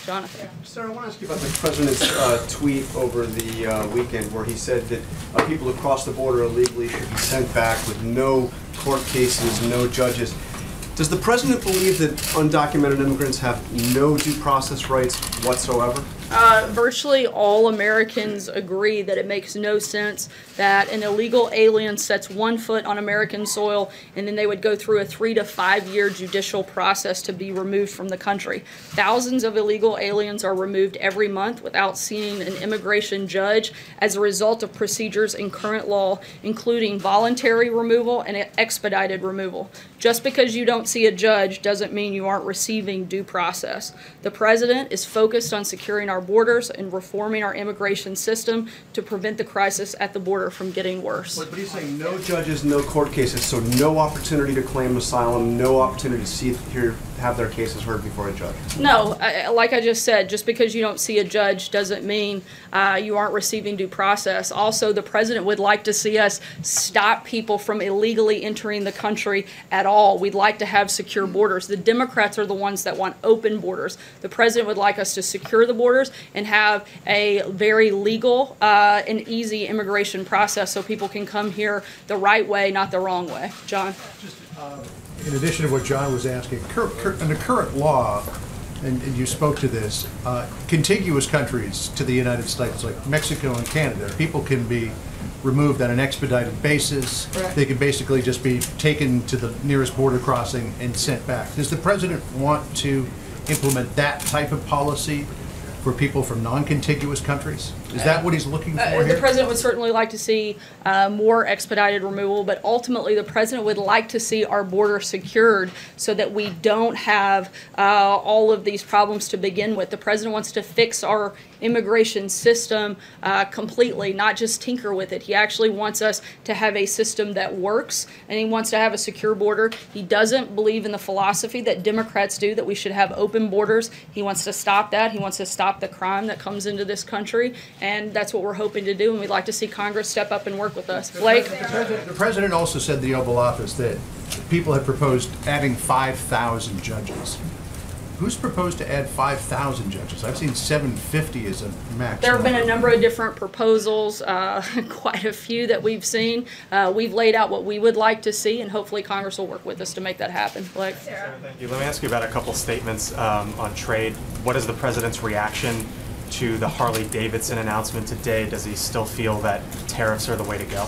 Jonathan. Sarah, I want to ask you about the president's tweet over the weekend where he said that people who cross the border illegally should be sent back with no court cases, no judges. Does the president believe that undocumented immigrants have no due process rights whatsoever? Virtually all Americans agree that it makes no sense that an illegal alien sets one foot on American soil and then they would go through a 3 to 5 year judicial process to be removed from the country. Thousands of illegal aliens are removed every month without seeing an immigration judge as a result of procedures in current law, including voluntary removal and expedited removal. Just because you don't see a judge doesn't mean you aren't receiving due process. The president is focused on securing our borders and reforming our immigration system to prevent the crisis at the border from getting worse. But he's saying no judges, no court cases, so no opportunity to claim asylum, no opportunity to have their cases heard before a judge. No, like I just said, just because you don't see a judge doesn't mean you aren't receiving due process. Also, the president would like to see us stop people from illegally entering the country at all. We'd like to have secure borders. The Democrats are the ones that want open borders. The president would like us to secure the borders and have a very legal and easy immigration process so people can come here the right way, not the wrong way. John? Just, in addition to what John was asking, under current law, and you spoke to this, contiguous countries to the United States, like Mexico and Canada, people can be removed on an expedited basis. Right. They can basically just be taken to the nearest border crossing and sent back. Does the president want to implement that type of policy for people from non-contiguous countries? Is that what he's looking for here? The president would certainly like to see more expedited removal, but ultimately the president would like to see our border secured so that we don't have all of these problems to begin with. The president wants to fix our immigration system completely, not just tinker with it. He actually wants us to have a system that works, and he wants to have a secure border. He doesn't believe in the philosophy that Democrats do, that we should have open borders. He wants to stop that. He wants to stop the crime that comes into this country. And that's what we're hoping to do, and we'd like to see Congress step up and work with us. Blake? The president also said in the Oval Office that people had proposed adding 5,000 judges. Who's proposed to add 5,000 judges? I've seen 750 as a max. There have been a number of different proposals, quite a few that we've seen. We've laid out what we would like to see, and hopefully Congress will work with us to make that happen. Blake? Sarah, thank you. Let me ask you about a couple statements on trade. What is the president's reaction to the Harley-Davidson announcement today? Does he still feel that tariffs are the way to go?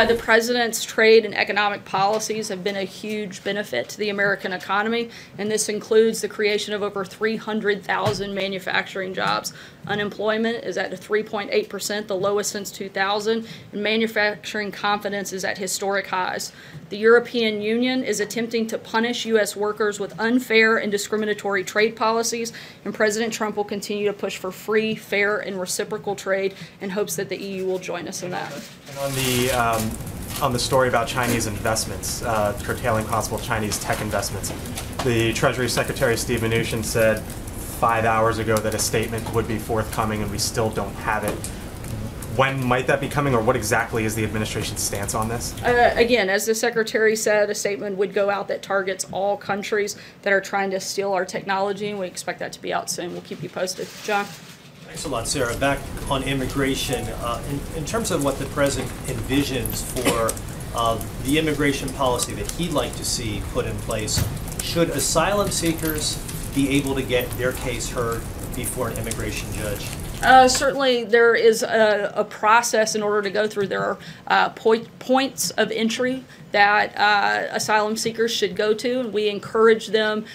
The president's trade and economic policies have been a huge benefit to the American economy, and this includes the creation of over 300,000 manufacturing jobs. Unemployment is at 3.8%, the lowest since 2000, and manufacturing confidence is at historic highs. The European Union is attempting to punish U.S. workers with unfair and discriminatory trade policies, and President Trump will continue to push for free, fair, and reciprocal trade in hopes that the EU will join us in that. And on the story about Chinese investments, curtailing possible Chinese tech investments, the Treasury Secretary Steve Mnuchin said 5 hours ago that a statement would be forthcoming, and we still don't have it. When might that be coming, or what exactly is the administration's stance on this? Again, as the Secretary said, a statement would go out that targets all countries that are trying to steal our technology, and we expect that to be out soon. We'll keep you posted. John? Thanks a lot, Sarah. Back on immigration, in terms of what the president envisions for the immigration policy that he'd like to see put in place, should asylum seekers be able to get their case heard before an immigration judge? Certainly there is a process in order to go through. There are points of entry that asylum seekers should go to, and we encourage them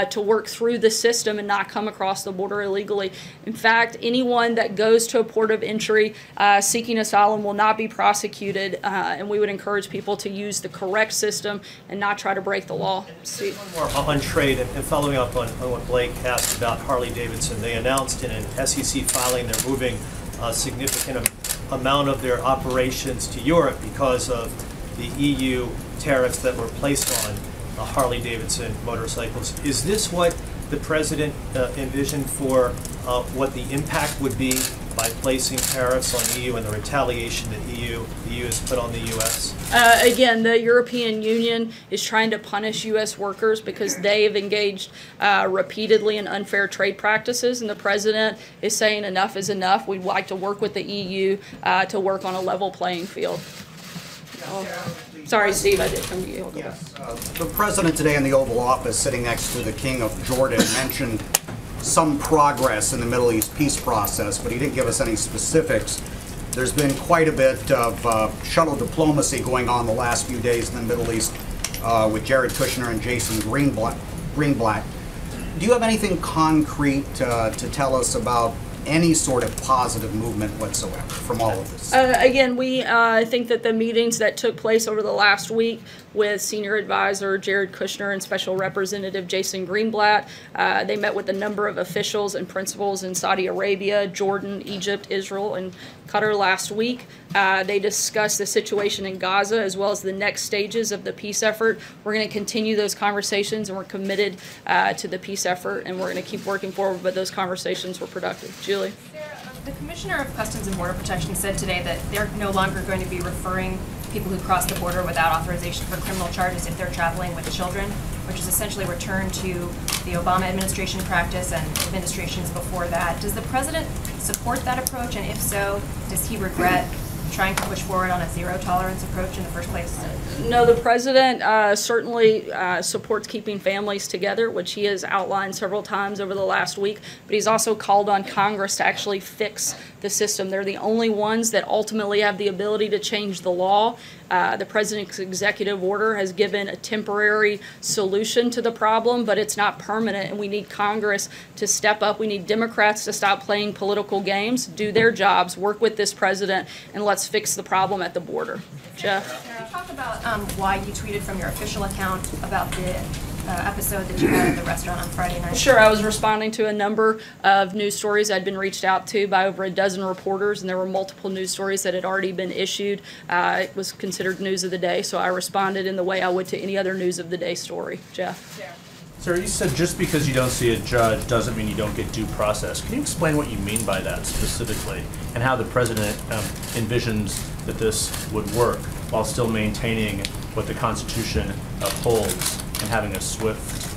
to work through the system and not come across the border illegally. In fact, anyone that goes to a port of entry seeking asylum will not be prosecuted, and we would encourage people to use the correct system and not try to break the law. Steve? One more on trade, and following up on what Blake asked about Harley-Davidson. They announced in an SEC filing they're moving a significant amount of their operations to Europe because of the EU tariffs that were placed on Harley-Davidson motorcycles. Is this what the president envisioned for what the impact would be by placing tariffs on EU and the retaliation that the EU has put on the U.S.? Again, the European Union is trying to punish U.S. workers because they have engaged repeatedly in unfair trade practices, and the president is saying enough is enough. We'd like to work with the EU to work on a level playing field. Sorry, Steve, I did come to you. Yes. The president today in the Oval Office, sitting next to the King of Jordan, mentioned some progress in the Middle East peace process, but he didn't give us any specifics. There's been quite a bit of shuttle diplomacy going on the last few days in the Middle East with Jared Kushner and Jason Greenblatt. Do you have anything concrete to tell us about any sort of positive movement whatsoever from all of this? Again, we think that the meetings that took place over the last week with Senior Advisor Jared Kushner and Special Representative Jason Greenblatt, they met with a number of officials and principals in Saudi Arabia, Jordan, Egypt, Israel, and Qatar last week. They discussed the situation in Gaza as well as the next stages of the peace effort. We're going to continue those conversations, and we're committed to the peace effort, and we're going to keep working forward, but those conversations were productive. Julie? The Commissioner of Customs and Border Protection said today that they're no longer going to be referring people who cross the border without authorization for criminal charges if they're traveling with children, which is essentially returned to the Obama administration practice and administrations before that. Does the president support that approach, and if so, does he regret trying to push forward on a zero-tolerance approach in the first place? No, the president certainly supports keeping families together, which he has outlined several times over the last week, but he's also called on Congress to actually fix the system. They're the only ones that ultimately have the ability to change the law. The president's executive order has given a temporary solution to the problem, but it's not permanent, and we need Congress to step up. We need Democrats to stop playing political games, do their jobs, work with this president, and let's fix the problem at the border. Jeff? Can you talk about why you tweeted from your official account about the episode that you had at the restaurant on Friday night? Sure, I was responding to a number of news stories. I'd been reached out to by over a dozen reporters, and there were multiple news stories that had already been issued. It was considered news of the day, so I responded in the way I would to any other news of the day story. Jeff? Yeah. Sir, you said just because you don't see a judge doesn't mean you don't get due process. Can you explain what you mean by that specifically, and how the president envisions that this would work while still maintaining what the Constitution upholds and having a swift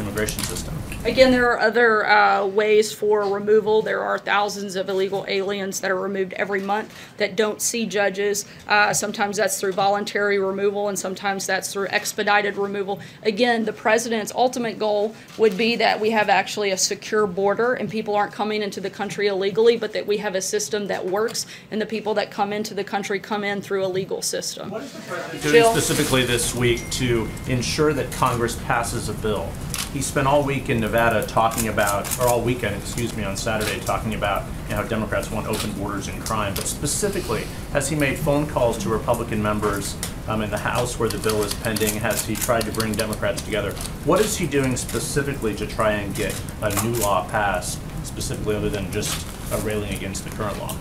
immigration system? Again, there are other ways for removal. There are thousands of illegal aliens that are removed every month that don't see judges. Sometimes that's through voluntary removal, and sometimes that's through expedited removal. Again, the president's ultimate goal would be that we have actually a secure border and people aren't coming into the country illegally, but that we have a system that works, and the people that come into the country come in through a legal system. What is the president doing specifically this week to ensure that Congress passes a bill? He spent all week in Nevada talking about, or all weekend, excuse me, on Saturday talking about how Democrats want open borders and crime. But specifically, has he made phone calls to Republican members in the House where the bill is pending? Has he tried to bring Democrats together? What is he doing specifically to try and get a new law passed, specifically other than just railing against the current law?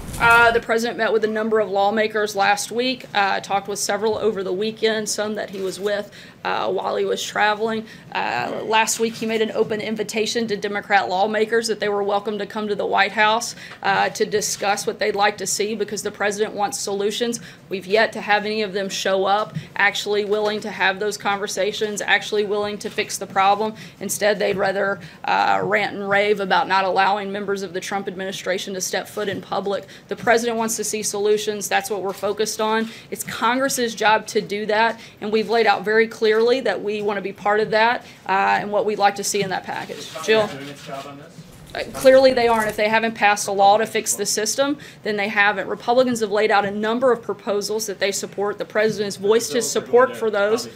The president met with a number of lawmakers last week, talked with several over the weekend, some that he was with while he was traveling. Last week he made an open invitation to Democrat lawmakers that they were welcome to come to the White House to discuss what they'd like to see, because the president wants solutions. We've yet to have any of them show up actually willing to have those conversations, actually willing to fix the problem. Instead, they'd rather rant and rave about not allowing members of the Trump administration to step foot in public. The president wants to see solutions. That's what we're focused on. It's Congress's job to do that, and we've laid out very clearly that we want to be part of that and what we'd like to see in that package. Jill? Doing its job on this? Clearly they aren't. If they haven't passed a law to fix the system, then they haven't. Republicans have laid out a number of proposals that they support. The president has voiced his support for those.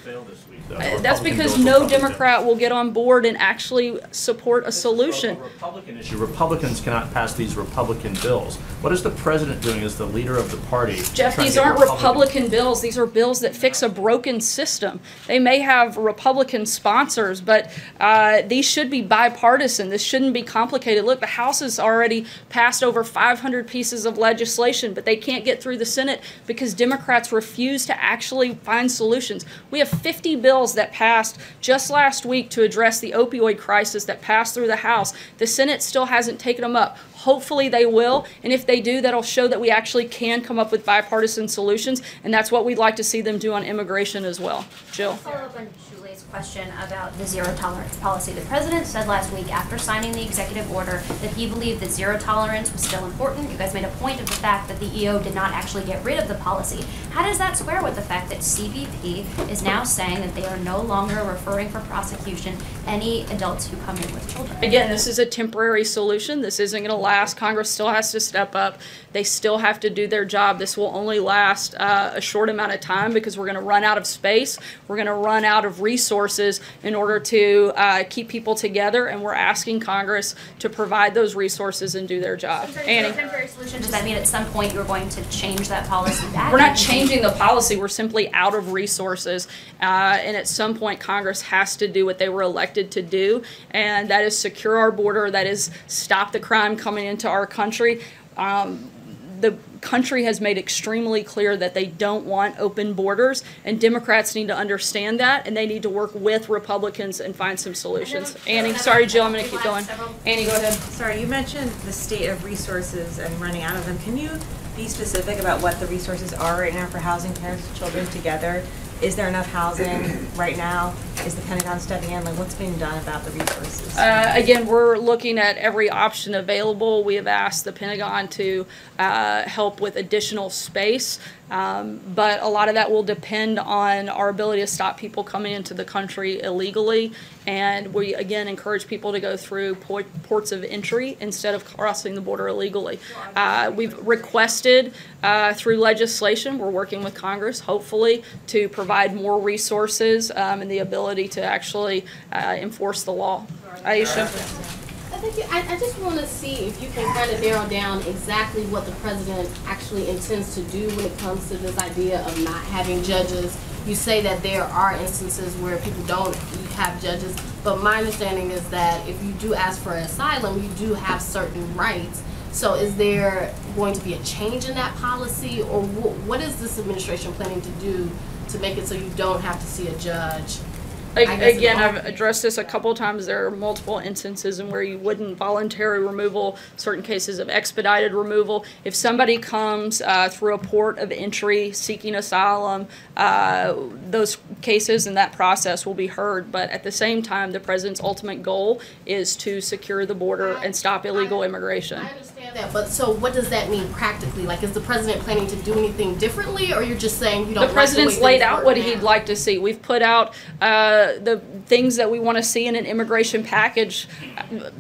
That's because no Democrat will get on board and actually support a solution. A Republican issue. Republicans cannot pass these Republican bills. What is the president doing as the leader of the party? Jeff, these aren't Republican bills. These are bills that fix a broken system. They may have Republican sponsors, but these should be bipartisan. This shouldn't be complicated. Look, the House has already passed over 500 pieces of legislation, but they can't get through the Senate because Democrats refuse to actually find solutions. We have 50 bills that passed just last week to address the opioid crisis that passed through the House. The Senate still hasn't taken them up. Hopefully they will, and if they do, that'll show that we actually can come up with bipartisan solutions, and that's what we'd like to see them do on immigration as well. Jill? Follow up on Julie's question about the zero tolerance policy. The president said last week after signing the executive order that he believed that zero tolerance was still important. You guys made a point of the fact that the EO did not actually get rid of the policy. How does that square with the fact that CBP is now saying that they are no longer referring for prosecution any adults who come in with children? Again, this is a temporary solution. This isn't going to last. Congress still has to step up. They still have to do their job. This will only last a short amount of time because we're going to run out of space. We're going to run out of resources in order to keep people together, and we're asking Congress to provide those resources and do their job. Annie? Temporary solution, does that mean at some point you're going to change that policy back? We're not changing the policy. We're simply out of resources. And at some point, Congress has to do what they were elected to do, and that is secure our border, that is stop the crime coming into our country. The country has made extremely clear that they don't want open borders, and Democrats need to understand that, and they need to work with Republicans and find some solutions. Annie, sorry, Jill, I'm going to keep going. Annie, go ahead. Sorry, you mentioned the state of resources and running out of them. Can you be specific about what the resources are right now for housing parents and children together? Is there enough housing right now? Is the Pentagon stepping in? Like, what's being done about the resources? Again, we're looking at every option available. We have asked the Pentagon to help with additional space, but a lot of that will depend on our ability to stop people coming into the country illegally. And we, again, encourage people to go through ports of entry instead of crossing the border illegally. We've requested through legislation, we're working with Congress, hopefully, to provide more resources and the ability to actually enforce the law. Aisha? I just want to see if you can kind of narrow down exactly what the president actually intends to do when it comes to this idea of not having judges. You say that there are instances where people don't have judges, but my understanding is that if you do ask for asylum, you do have certain rights. So is there going to be a change in that policy, or what is this administration planning to do to make it so you don't have to see a judge? Again, I've addressed this a couple of times. There are multiple instances in where you wouldn't voluntary removal, certain cases of expedited removal. If somebody comes through a port of entry seeking asylum, those cases and that process will be heard. But at the same time, the president's ultimate goal is to secure the border and stop illegal immigration. I understand that, but so what does that mean practically? Like, is the president planning to do anything differently, or you're just saying you don't? The president's laid out what he'd like to see. We've put out the things that we want to see in an immigration package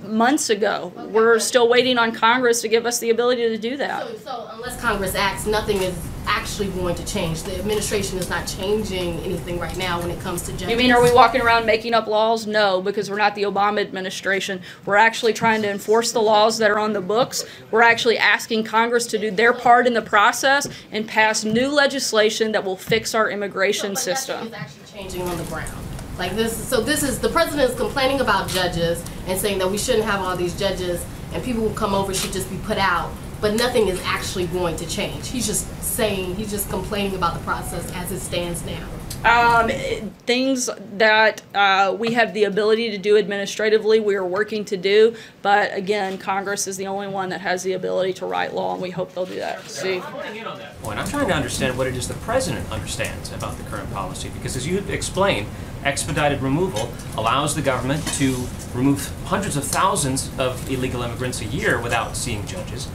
months ago. We're still waiting on Congress to give us the ability to do that. So unless Congress acts, nothing is actually going to change. The administration is not changing anything right now when it comes to judges. You mean, are we walking around making up laws? No, because we're not the Obama administration. We're actually trying to enforce the laws that are on the books. We're actually asking Congress to do their part in the process and pass new legislation that will fix our immigration system. Nothing is actually changing on the ground. Like this, so this is, the president is complaining about judges and saying that we shouldn't have all these judges and people who come over should just be put out, but nothing is actually going to change. He's just saying, he's just complaining about the process as it stands now. Things that we have the ability to do administratively, we are working to do, but again, Congress is the only one that has the ability to write law, and we hope they'll do that. Steve? I'm trying to understand what it is the president understands about the current policy, because as you explained, expedited removal allows the government to remove hundreds of thousands of illegal immigrants a year without seeing judges.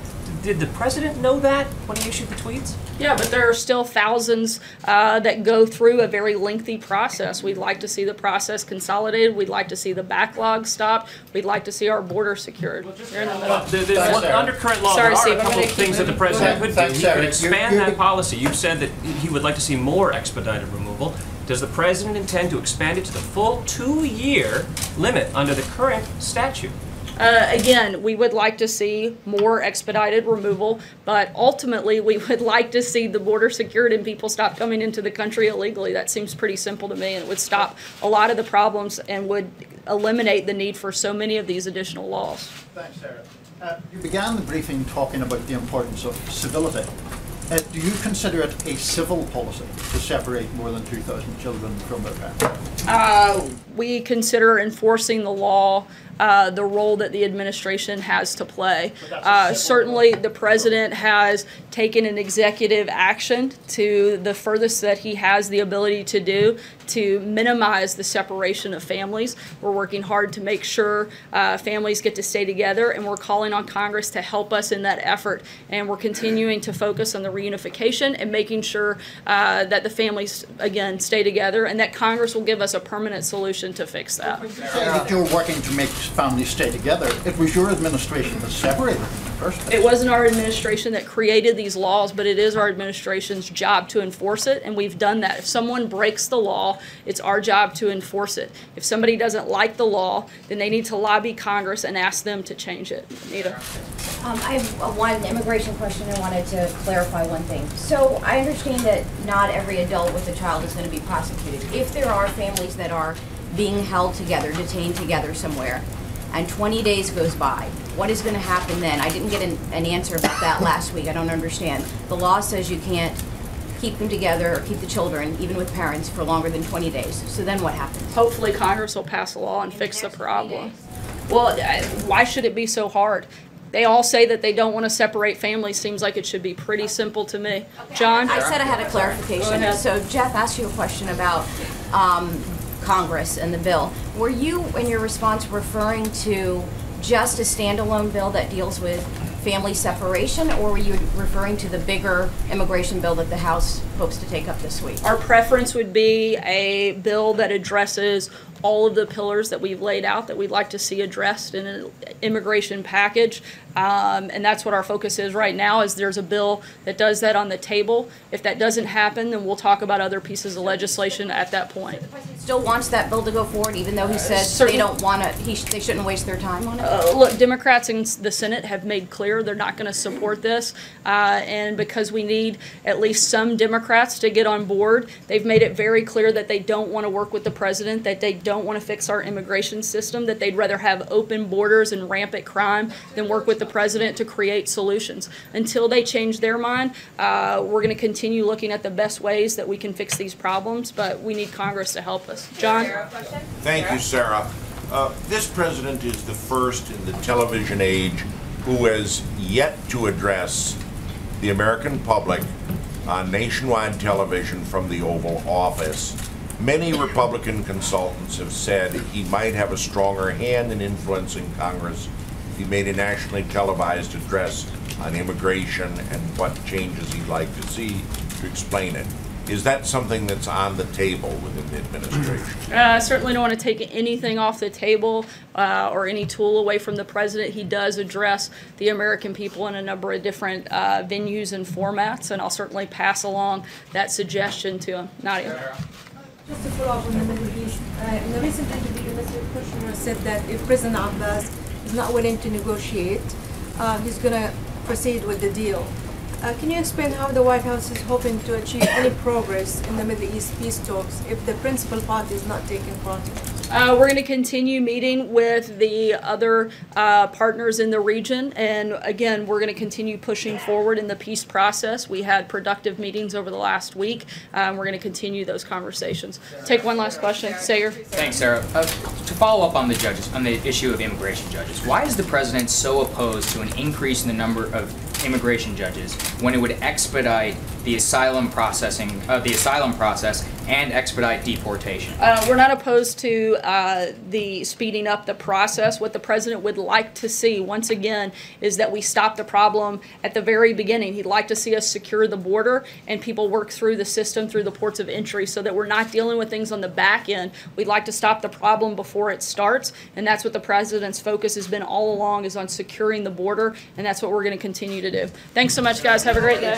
Did the president know that when he issued the tweets? Yeah, but there are still thousands that go through a very lengthy process. We'd like to see the process consolidated. We'd like to see the backlog stopped. We'd like to see our border secured. You're in the middle. Under current law, there are a couple of things that the president could do. He could expand that policy. You've said that he would like to see more expedited removal. Does the president intend to expand it to the full 2-year limit under the current statute? Again, we would like to see more expedited removal, but ultimately we would like to see the border secured and people stop coming into the country illegally. That seems pretty simple to me, and it would stop a lot of the problems and would eliminate the need for so many of these additional laws. Thanks, Sarah. You began the briefing talking about the importance of civility. Do you consider it a civil policy to separate more than 2,000 children from their parents? We consider enforcing the law the role that the administration has to play. Certainly, the president has taken an executive action to the furthest that he has the ability to do to minimize the separation of families. We're working hard to make sure families get to stay together, and we're calling on Congress to help us in that effort. And we're continuing to focus on the reunification and making sure that the families, again, stay together, and that Congress will give us a permanent solution to fix that. If you're working to make families stay together, it was your administration that separated them in the first place. It wasn't our administration that created these laws, but it is our administration's job to enforce it, and we've done that. If someone breaks the law, it's our job to enforce it. If somebody doesn't like the law, then they need to lobby Congress and ask them to change it. Anita? I have one immigration question. I wanted to clarify one thing. So I understand that not every adult with a child is going to be prosecuted. If there are families that are being held together, detained together somewhere, and 20 days goes by, what is going to happen then? I didn't get an answer about that last week. I don't understand. The law says you can't keep them together or keep the children, even with parents, for longer than 20 days. So then what happens? Hopefully Congress will pass a law and fix the problem. Well, why should it be so hard? They all say that they don't want to separate families. Seems like it should be pretty simple to me. John? I said I had a clarification. So Jeff asked you a question about Congress and the bill. Were you, in your response, referring to just a standalone bill that deals with family separation, or were you referring to the bigger immigration bill that the House hopes to take up this week? Our preference would be a bill that addresses all of the pillars that we've laid out that we'd like to see addressed in an immigration package. And that's what our focus is right now, is there's a bill that does that on the table. If that doesn't happen, then we'll talk about other pieces of legislation at that point. The president still wants that bill to go forward, even though he said they don't want to, they shouldn't waste their time on it? Look, Democrats in the Senate have made clear they're not going to support this. And because we need at least some Democrats to get on board, they've made it very clear that they don't want to work with the president, that they don't want to fix our immigration system, that they'd rather have open borders and rampant crime than work with the president to create solutions. Until they change their mind, we're going to continue looking at the best ways that we can fix these problems, but we need Congress to help us. John? Thank you, Sarah. This president is the first in the television age who has yet to address the American public on nationwide television from the Oval Office. Many Republican consultants have said he might have a stronger hand in influencing Congress if he made a nationally televised address on immigration and what changes he'd like to see to explain it. Is that something that's on the table within the administration? I certainly don't want to take anything off the table or any tool away from the president. He does address the American people in a number of different venues and formats, and I'll certainly pass along that suggestion to him. Nadia. Just to follow up on the Middle East, in a recent interview, Mr. Kushner said that if President Abbas is not willing to negotiate, he's going to proceed with the deal. Can you explain how the White House is hoping to achieve any progress in the Middle East peace talks if the principal party is not taking part in it? We're going to continue meeting with the other partners in the region, and again, we're going to continue pushing forward in the peace process. We had productive meetings over the last week. We're going to continue those conversations. Take one last question. Sayer. Thanks, Sarah. To follow up on the judges, on the issue of immigration judges, why is the president so opposed to an increase in the number of immigration judges when it would expedite the asylum process and expedite deportation? We're not opposed to the speeding up the process. What the president would like to see, once again, is that we stop the problem at the very beginning. He'd like to see us secure the border and people work through the system, through the ports of entry, so that we're not dealing with things on the back end. We'd like to stop the problem before it starts, and that's what the president's focus has been all along, is on securing the border, and that's what we're going to continue to do. Thanks so much, guys. Have a great day.